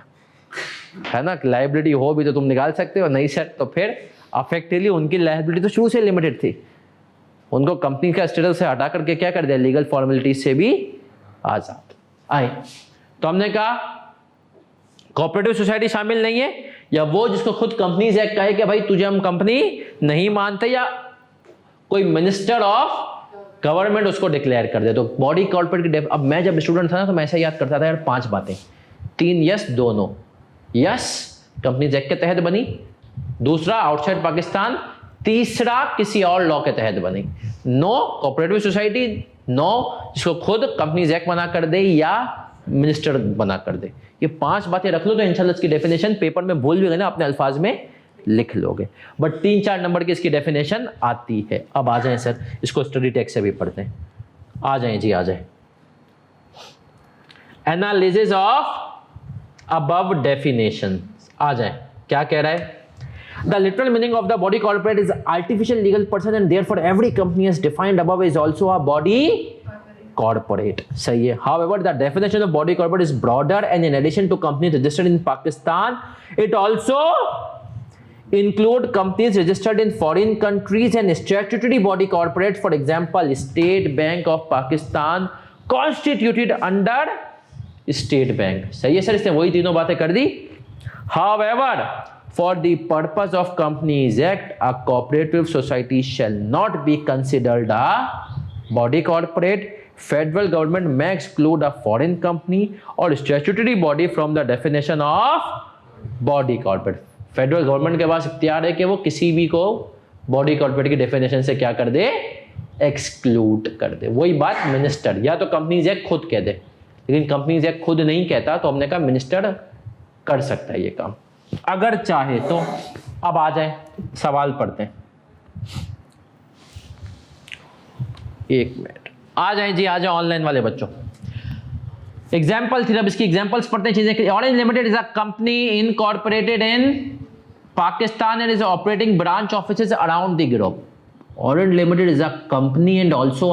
है ना। लायबिलिटी हो भी तो तुम निकाल सकते हो, नहीं सर तो फिर अफेक्टिवली उनकी लायबिलिटी तो शुरू से लिमिटेड थी। उनको कंपनी का स्टेटस से हटा करके क्या कर दिया, लीगल फॉर्मेलिटीज से भी आजाद आए। तो हमने कहा कोऑपरेटिव सोसाइटी शामिल नहीं है, या वो जिसको खुद कंपनीज एक्ट कहे कि भाई तुझे हम कंपनी नहीं मानते, या कोई मिनिस्टर ऑफ गवर्नमेंट उसको डिक्लेयर कर दे। तो बॉडी कॉर्पोरेट की अब मैं जब स्टूडेंट था ना तो मैं ऐसा याद करता था यार, 5 बातें, 3 yes 2 no. Yes companies act के तहत बनी, दूसरा आउटसाइड पाकिस्तान, तीसरा किसी और लॉ के तहत बनी। नो कोऑपरेटिव सोसाइटी, नो जिसको खुद कंपनीज एक्ट बना कर दे या मिनिस्टर बना कर दे। ये 5 बातें रख लो तो इंशाल्लाह इसकी डेफिनेशन पेपर में भूल भी गए ना, अपने अल्फाज में लिख लोगे, बट 3-4 नंबर की इसकी डेफिनेशन आती है। अब आ जाएं सर, इसको स्टडी टेक्स्ट से भी पढ़ते हैं। आ जाएं जी, आ जाएं। एनालिसिस ऑफ अबव डेफिनेशन, आ जाएं। क्या कह रहा है? The literal meaning of the body corporate is artificial legal person, and therefore every company as defined above is also a body corporate. सही है। However, the definition of body corporate is broader, and in addition to companies registered in Pakistan, it also include companies registered in foreign countries and statutory body corporate, for example State Bank of Pakistan constituted under State Bank। सही है sir, इसने वही तीनों बातें कर दी। However, for the purpose of Companies Act, a cooperative society shall not be considered a body corporate। Federal government may exclude a foreign company or statutory body from the definition of body corporate। Federal government के पास इख्तियार है कि वो किसी भी को body corporate की definition से क्या कर दे, एक्सक्लूड कर दे। वही बात मिनिस्टर या तो कंपनीज एक्ट खुद कह दे, लेकिन कंपनीज एक्ट खुद नहीं कहता तो हमने कहा मिनिस्टर कर सकता है ये काम अगर चाहे तो। अब आ जाए सवाल पढ़ते हैं, एक मिनट, आ जाए जी, आ जाए ऑनलाइन वाले बच्चों। एग्जाम्पल थी, अब इसकी एग्जाम्पल्स पढ़ते हैं चीजें। Orange limited is a company incorporated in Pakistan and is operating branch offices around the globe. Orange limited is a company and also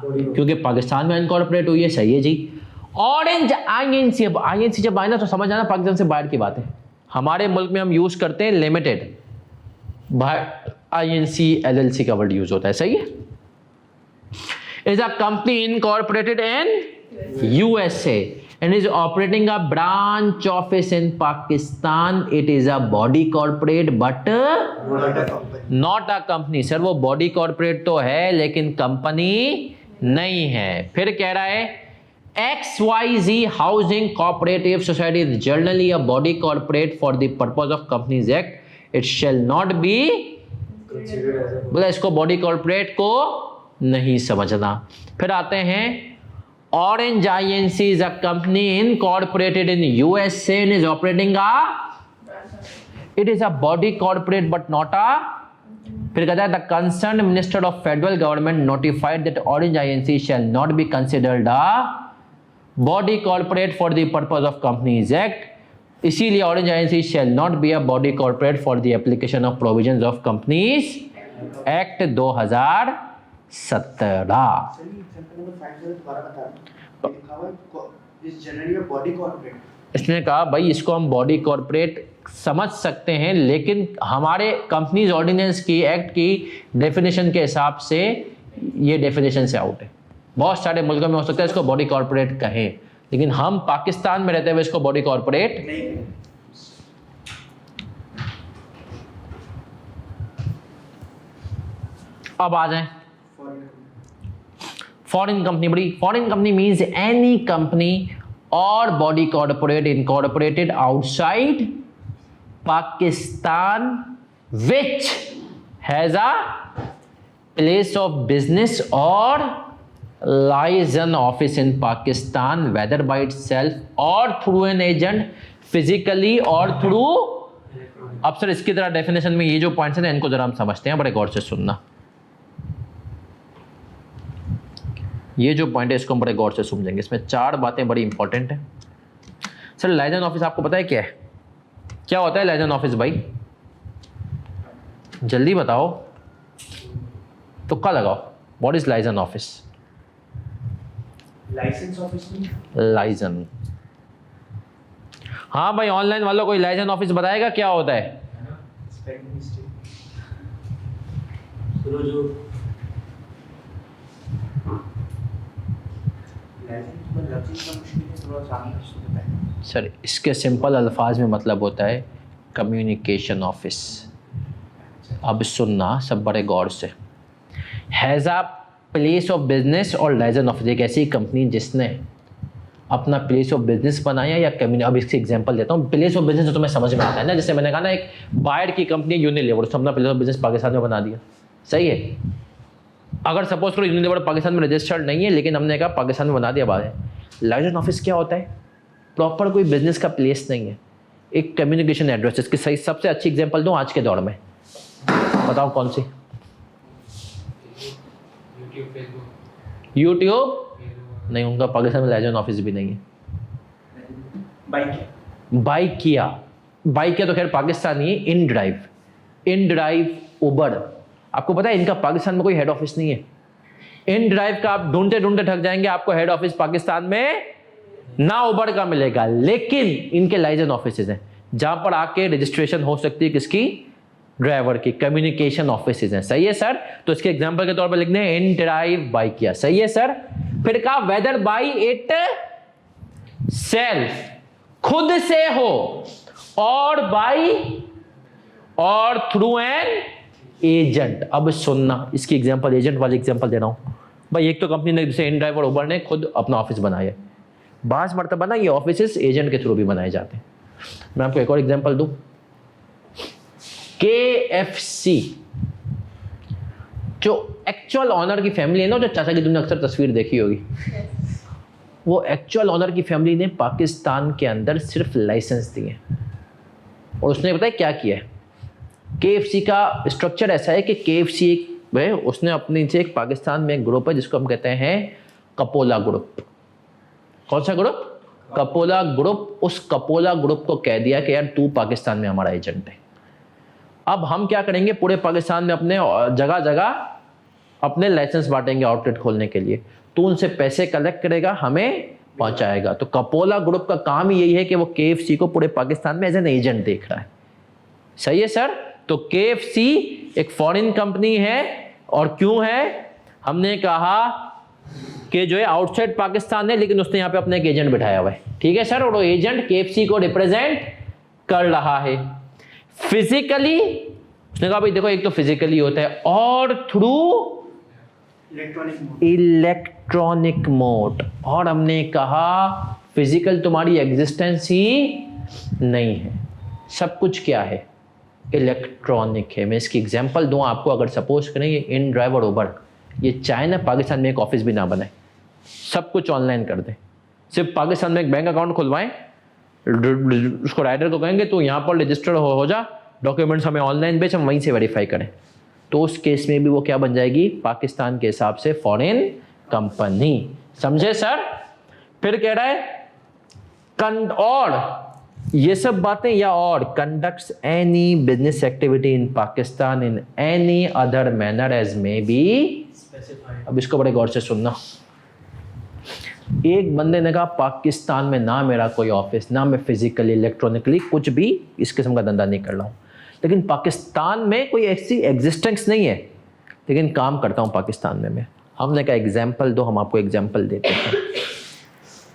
क्योंकि पाकिस्तान में इनकॉर्पोरेट हुई है, सही है जी। ऑरेंज आईएनसी, अब आईएनसी जब आए ना तो समझ आना पाकिस्तान से बाहर की बात है। हमारे मुल्क में हम यूज करते हैं लिमिटेड, बाहर आईएनसी एलएलसी का वर्ड यूज होता है, सही है। Is a company incorporated in USA and is operating a branch office in Pakistan. It is a body corporate but not a company। Sir वो body corporate तो है लेकिन कंपनी नहीं है। फिर कह रहा है XYZ Housing Cooperative Society is generally a body corporate for the purpose of Companies Act. It shall not be, बोला इसको body corporate को नहीं समझना। फिर आते हैं Orange INC is a company incorporated in USA and is operating it is a body corporate but not a। फिर कहता है the concerned minister of federal government notified that Orange INC shall not be considered a body corporate for the purpose of Companies Act। इसीलिए Orange INC shall not be a body corporate for the application of provisions of Companies Act 2017। इसने कहा भाई इसको हम body corporate समझ सकते हैं लेकिन हमारे कंपनीज ऑर्डिनेंस की एक्ट की डेफिनेशन के हिसाब से ये डेफिनेशन से आउट है। बहुत सारे मुल्कों में हो सकता है इसको बॉडी कॉर्पोरेट कहें, लेकिन हम पाकिस्तान में रहते हुए इसको बॉडी कॉर्पोरेट नहीं। अब आ जाएं फॉरेन कंपनी। बड़ी foreign company means any company और body corporate incorporated outside Pakistan which has a place of business और lies an office in Pakistan whether by itself और थ्रू एन एजेंट फिजिकली और थ्रू। अब सर इसकी तरह डेफिनेशन में ये जो पॉइंट्स हैं इनको जरा हम समझते हैं, बड़े गौर से सुनना। ये जो पॉइंट है इसको हम बड़े गौर से समझेंगे, इसमें चार बातें बड़ी इंपॉर्टेंट हैं। सर लाइजन ऑफिस आपको पता है क्या है, क्या होता है लाइजन ऑफिस भाई? जल्दी बताओ, तुक्का लगाओ। What is liaison office? License office में लाइजन। हाँ भाई ऑनलाइन वालों कोई लाइजन ऑफिस बताएगा क्या होता है? सर इसके सिंपल अल्फाज में मतलब होता है कम्युनिकेशन ऑफिस। अब सुनना सब बड़े गौर से। Has a place of business और लाइजन ऑफिस एक ऐसी कंपनी जिसने अपना प्लेस ऑफ बिजनेस बनाया या कम्युनिटी। अब इसकी एग्जांपल देता हूँ। प्लेस ऑफ बिजनेस तो तुम्हें समझ में आता है ना, जैसे मैंने कहा ना एक बाहर की कंपनी यूनिलीवर, उसने अपना प्लेस ऑफ बिजनेस पाकिस्तान में बना दिया, सही है। अगर सपोज करो यूनिलीवर पाकिस्तान में रजिस्टर्ड नहीं है लेकिन हमने कहा पाकिस्तान में बना दिया बाहर। लाइजन ऑफिस क्या होता है? प्रॉपर कोई बिजनेस का प्लेस नहीं है, एक कम्युनिकेशन एड्रेस। इसकी सही सबसे अच्छी एग्जांपल दूं आज के दौर में, बताओ कौन सी? यूट्यूब नहीं, उनका पाकिस्तान में लाइजन ऑफिस भी नहीं है। बाइकिया तो खैर पाकिस्तानी है। इन ड्राइव उबर, आपको पता है इनका पाकिस्तान में कोई हेड ऑफिस नहीं है। इन ड्राइव का आप ढूंढते ढूंढते थक जाएंगे, आपको हेड ऑफिस पाकिस्तान में ना उबर का मिलेगा, लेकिन इनके लाइजन ऑफिस हैं जहां पर आके रजिस्ट्रेशन हो सकती है किसकी? ड्राइवर की कम्युनिकेशन ऑफिसेज हैं, सही है सर। तो इसके एग्जांपल के तौर पर लिखने हैं इन ड्राइव बाय किया, सही है सर। फिर कहा वेदर बाय इट सेल्फ, खुद से हो, और बाय और थ्रू एन एजेंट। अब सुनना, इसकी एग्जांपल एजेंट वाली एग्जांपल दे रहा हूं भाई। एक तो कंपनी ने जैसे इन ड्राइव और उबर ने खुद अपना ऑफिस बनाया है, बास मरतबा ना ये ऑफिस एजेंट के थ्रू भी बनाए जाते हैं। मैं आपको एक और एग्जांपल दूं, KFC, जो एक्चुअल ऑनर की फैमिली है ना, जो चाचा की तुमने अक्सर तस्वीर देखी होगी, वो एक्चुअल ऑनर की फैमिली ने पाकिस्तान के अंदर सिर्फ लाइसेंस दिए, और उसने पता है क्या किया है। KFC का स्ट्रक्चर ऐसा है कि KFC एक उसने अपने से एक पाकिस्तान में एक ग्रुप है जिसको हम कहते हैं कपोला ग्रुप। कौन सा ग्रुप? Coppola group. उस कपोला ग्रुप को कह दिया कि यार तू पाकिस्तान में हमारा एजेंट है। अब हम क्या करेंगे, पूरे पाकिस्तान में अपने जगह जगह अपने लाइसेंस बांटेंगे आउटलेट खोलने के लिए। तू उनसे पैसे कलेक्ट करेगा, हमें पहुंचाएगा। तो कपोला ग्रुप का काम ही यही है कि वो KFC को पूरे पाकिस्तान में एज एन एजेंट देख रहा है, सही है सर। तो KFC एक फॉरेन कंपनी है, और क्यों है, हमने कहा कि जो है आउटसाइड पाकिस्तान है, लेकिन उसने यहां पे अपना एक एजेंट बिठाया हुआ है, ठीक है सर। और वो एजेंट KFC को रिप्रेजेंट कर रहा है फिजिकली। उसने कहा भाई देखो, एक तो फिजिकली होता है और थ्रू इलेक्ट्रॉनिक मोड। और हमने कहा फिजिकल तुम्हारी एग्जिस्टेंस ही नहीं है, सब कुछ क्या है, इलेक्ट्रॉनिक है। मैं इसकी एग्जांपल दूं आपको, अगर सपोज करें ये इन ड्राइव और उबर, ये चाइना पाकिस्तान में एक ऑफिस भी ना बनाए, सब कुछ ऑनलाइन कर दे, सिर्फ पाकिस्तान में एक बैंक अकाउंट खुलवाएं, उसको राइडर को कहेंगे तो यहाँ पर रजिस्टर्ड हो जा, डॉक्यूमेंट्स हमें ऑनलाइन भेज, हम वहीं से वेरीफाई करें, तो उस केस में भी वो क्या बन जाएगी, पाकिस्तान के हिसाब से फॉरेन कंपनी, समझे सर। फिर कह रहा है और ये सब बातें या और conducts any business activity in Pakistan in any other manner as may be. अब इसको बड़े गौर से सुनना। एक बंदे ने कहा पाकिस्तान में ना मेरा कोई ऑफिस, ना मैं फिजिकली इलेक्ट्रॉनिकली कुछ भी इस किस्म का धंधा नहीं कर रहा हूँ, लेकिन पाकिस्तान में कोई ऐसी एग्जिस्टेंस नहीं है, लेकिन काम करता हूँ पाकिस्तान में मैं। हमने कहा एग्जाम्पल दो, हम आपको एग्जाम्पल देते हैं।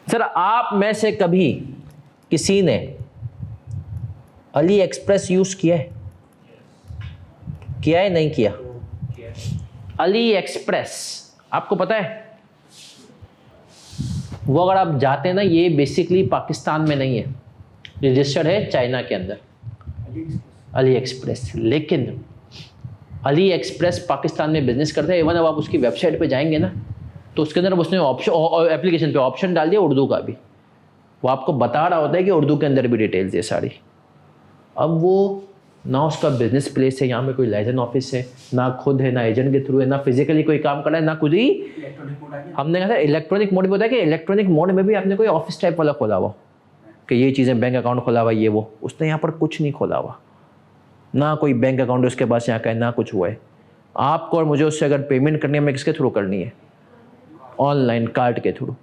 सर आप में से कभी किसी ने अली एक्सप्रेस यूज किया है? किया है नहीं किया? अली एक्सप्रेस आपको पता है, वो अगर आप जाते हैं ना, ये बेसिकली पाकिस्तान में नहीं है, रजिस्टर्ड है चाइना के अंदर, अली एक्सप्रेस। लेकिन अली एक्सप्रेस पाकिस्तान में बिजनेस करता है। इवन अब आप उसकी वेबसाइट पे जाएंगे ना, तो उसके अंदर उसने ऑप्शन, एप्लीकेशन पे ऑप्शन डाल दिया उर्दू का भी, वो आपको बता रहा होता है कि उर्दू के अंदर भी डिटेल्स है सारी। अब वो ना उसका बिजनेस प्लेस है, यहाँ में कोई लाइसेंस ऑफिस है, ना खुद है, ना एजेंट के थ्रू है, ना फिजिकली कोई काम कर रहा है, ना खुद ही। हमने कहा था इलेक्ट्रॉनिक मोड में होता है कि इलेक्ट्रॉनिक मोड में भी आपने कोई ऑफिस टाइप वाला खोला हुआ कि ये चीज़ें, बैंक अकाउंट खोला हुआ, ये वो, उसने यहाँ पर कुछ नहीं खोला हुआ, ना कोई बैंक अकाउंट उसके पास यहाँ का है, ना कुछ हुआ है। आपको और मुझे उससे अगर पेमेंट करनी है, हमें किसके थ्रू करनी है? ऑनलाइन कार्ड के थ्रू।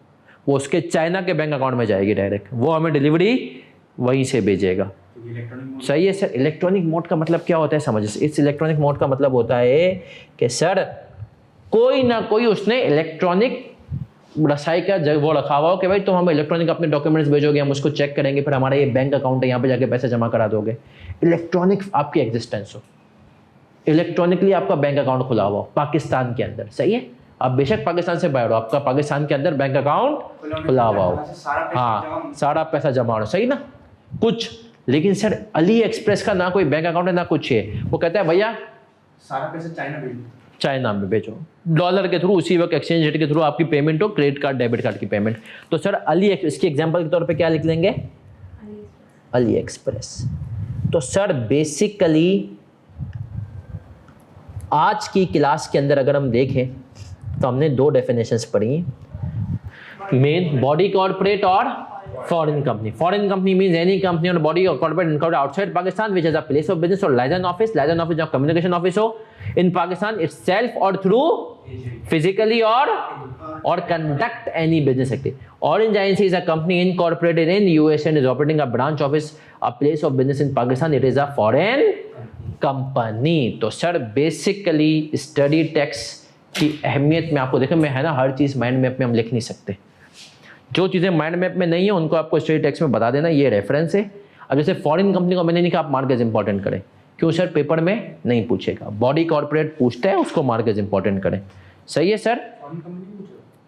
वो उसके चाइना के बैंक अकाउंट में जाएगी डायरेक्ट, वो हमें डिलीवरी वहीं से भेजेगा। सही है सर। इलेक्ट्रॉनिक मोड का मतलब क्या होता है समझिए। इस इलेक्ट्रॉनिक मोड का मतलब होता है कि सर कोई ना कोई उसने इलेक्ट्रॉनिक रसाई का वो रखा हुआ हो कि भाई तुम हमें इलेक्ट्रॉनिक अपने डॉक्यूमेंट्स भेजोगे, हम उसको चेक करेंगे, फिर हमारा ये बैंक अकाउंट है, यहाँ पे जाके पैसे जमा करा दोगे। इलेक्ट्रॉनिक आपकी एग्जिस्टेंस हो, इलेक्ट्रॉनिकली आपका बैंक अकाउंट खुला हुआ हो पाकिस्तान के अंदर, सही है। आप बेशक पाकिस्तान से बाहर हो, आपका पाकिस्तान के अंदर बैंक अकाउंट खुला हुआ हो, हाँ, सारा पैसा जमा हो, सही ना कुछ। लेकिन सर अली एक्सप्रेस का ना कोई बैंक अकाउंट है, ना कुछ है। वो कहता है भैया सारा पैसा चाइना भेज दो, चाइना में भेजो, डॉलर के थ्रू, उसी वक्त एक्सचेंज रेट के थ्रू आपकी पेमेंट हो, क्रेडिट कार्ड डेबिट कार्ड की पेमेंट। तो सर अली, इसकी एग्जांपल के तौर पे क्या लिख लेंगे? अली एक्सप्रेस। तो सर बेसिकली आज की क्लास के अंदर अगर हम देखें तो हमने दो डेफिनेशंस पढ़ी, मेन बॉडी कॉर्पोरेट और foreign company. Foreign company means any company और बॉडी और corporate incorporated outside Pakistan which has a place of business और लाइसेंस ऑफिस जो कम्युनिकेशन ऑफिस हो इन पाकिस्तान इटसेल्फ और थ्रू फिजिकली और conduct any business activity. Orange Inc is a company incorporated in US and is operating a branch office, a place of business in Pakistan. It is a foreign company. तो sir basically study tax की अहमियत में आपको देखें, मैं है ना हर चीज़ mind map में हम लिख नहीं सकते, जो चीज़ें माइंड मैप में नहीं है उनको आपको स्टडी टैक्स में बता देना, ये रेफरेंस है। अब जैसे फॉरेन कंपनी को मैंने नहीं कहा आप मार्केज इंपॉर्टेंट करें, क्यों सर पेपर में नहीं पूछेगा, बॉडी कॉर्पोरेट पूछता है उसको मार्केज इंपॉर्टेंट करें, सही है सर।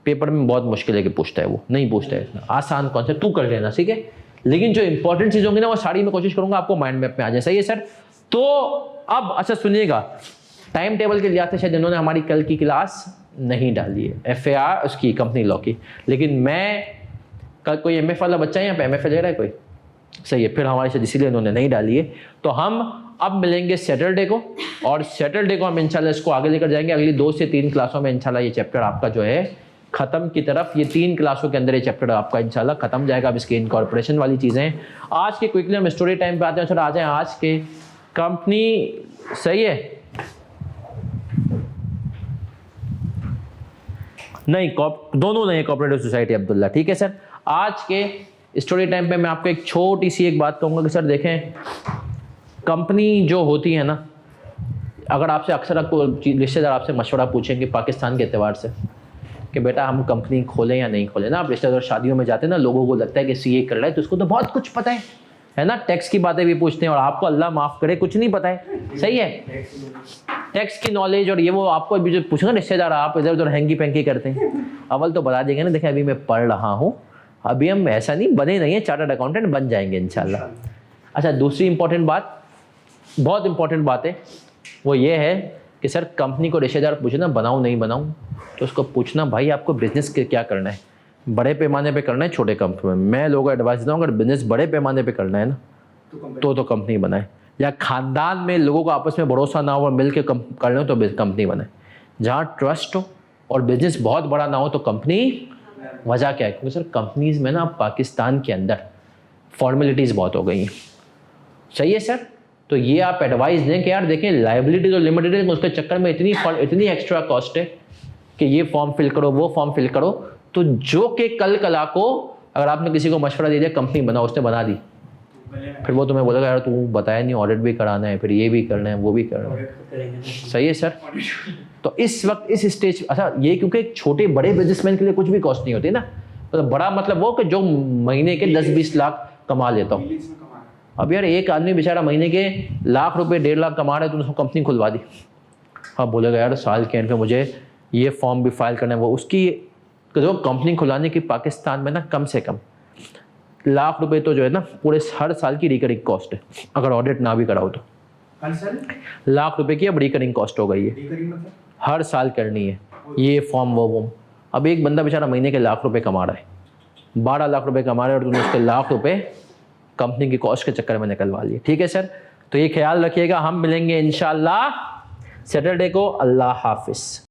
पेपर में बहुत मुश्किल है कि पूछता है, वो नहीं पूछता है, आसान कॉन्सेप्ट तू कर लेना, ठीक है। लेकिन जो इंपॉर्टेंट चीज़ होंगी ना वो सारी मैं कोशिश करूंगा आपको माइंड मैप में आ जाए, सही है सर। तो अब अच्छा सुनिएगा, टाइम टेबल के लिहाज से शायद इन्होंने हमारी कल की क्लास नहीं डाली है, FAR उसकी कंपनी लॉ की, लेकिन मैं कल कोई MF वाला बच्चा है यहाँ पे, MF ले रहा है कोई, सही है, फिर हमारे शायद इसीलिए इन्होंने नहीं डाली है। तो हम अब मिलेंगे सैटरडे को, और सैटरडे को हम इंशाल्लाह इसको आगे लेकर जाएंगे, अगली 2 से 3 क्लासों में इंशाल्लाह ये चैप्टर आपका जो है खत्म की तरफ, ये 3 क्लासों के अंदर ये चैप्टर आपका इंशाल्लाह खत्म जाएगा। अब इसकी इनकॉर्पोरेशन वाली चीज़ें आज के क्विकली हम स्टोरी टाइम पे आते हैं। सर आ जाए आज के कंपनी, सही है नहीं, दोनों नहीं, कोऑपरेटिव सोसाइटी अब्दुल्ला, ठीक है सर। आज के स्टोरी टाइम पे मैं आपको एक छोटी सी एक बात कहूँगा कि सर देखें, कंपनी जो होती है ना, अगर आपसे अक्सर आपको रिश्तेदार आपसे मशवरा पूछेंगे पाकिस्तान के एतबार से कि बेटा हम कंपनी खोलें या नहीं खोलें ना, आप रिश्तेदार शादियों में जाते हैं ना, लोगों को लगता है कि CA कर रहा है तो उसको तो बहुत कुछ पता है ना, टैक्स की बातें भी पूछते हैं और आपको अल्लाह माफ़ करे कुछ नहीं पता है, सही है, टैक्स की नॉलेज और ये वो आपको जो पूछेंगे रिश्तेदार, आप इधर उधर हैंगी पैंकी करते हैं, अव्वल तो बता देंगे ना, देखें अभी मैं पढ़ रहा हूँ, अभी हम ऐसा नहीं बने नहीं है, चार्टर्ड अकाउंटेंट बन जाएंगे इंशाल्लाह। अच्छा दूसरी इंपॉर्टेंट बात, बहुत इंपॉर्टेंट बात है, वो ये है कि सर कंपनी को रिश्तेदार पूछे ना बनाऊँ नहीं बनाऊँ, तो उसको पूछना भाई आपको बिजनेस क्या करना है, बड़े पैमाने पे करना है छोटे कंपनी में। मैं लोगों को एडवाइस देता हूँ अगर बिजनेस बड़े पैमाने पे करना है ना तो कंपनी बनाए, या खानदान में लोगों को आपस में भरोसा ना हो और मिल के करना हो तो कंपनी बनाए। जहाँ ट्रस्ट हो और बिजनेस बहुत बड़ा ना हो तो कंपनी, वजह क्या है, क्योंकि सर कंपनीज में ना पाकिस्तान के अंदर फॉर्मेलिटीज़ बहुत हो गई हैं, सही है सर। तो ये आप एडवाइस दें कि यार देखें लाइबिलिटी तो लिमिटेड है, उसके चक्कर में इतनी एक्स्ट्रा कॉस्ट है कि ये फॉर्म फिल करो वो फॉर्म फिल करो, तो जो कि कल को अगर आपने किसी को मशवरा दे दिया कंपनी बनाओ, उसने बना दी, फिर वो तुम्हें बोलेगा यार तू बताया नहीं, ऑडिट भी कराना है, फिर ये भी करना है वो भी करना है, सही है सर। तो इस वक्त इस स्टेज, अच्छा ये क्योंकि एक छोटे बड़े बिजनेसमैन के लिए कुछ भी कॉस्ट नहीं होती ना, तो बड़ा मतलब वो कि जो महीने के 10-20 लाख कमा लेता हूँ। अब यार एक आदमी बेचारा महीने के लाख रुपए 1.5 लाख कमा रहा है तो उसको कंपनी खुलवा दी, हाँ बोलेगा यार साल के एंड पे मुझे ये फॉर्म भी फाइल करना है, वो उसकी जो कंपनी खुलाने की पाकिस्तान में ना कम से कम लाख रुपए तो जो है ना पूरे हर साल की रिकरिंग कॉस्ट है, अगर ऑडिट ना भी कराओ तो लाख रुपए की अब रिकरिंग कॉस्ट हो गई है, हर साल करनी है ये फॉर्म वो। अब एक बंदा बेचारा महीने के लाख रुपए कमा रहा है, 12 लाख रुपए कमा रहा है और तुमने उसके लाख रुपए कंपनी की कॉस्ट के चक्कर में निकलवा लिए, ठीक है सर। तो ये ख्याल रखिएगा, हम मिलेंगे इंशाल्लाह सैटरडे को। अल्लाह हाफिज़।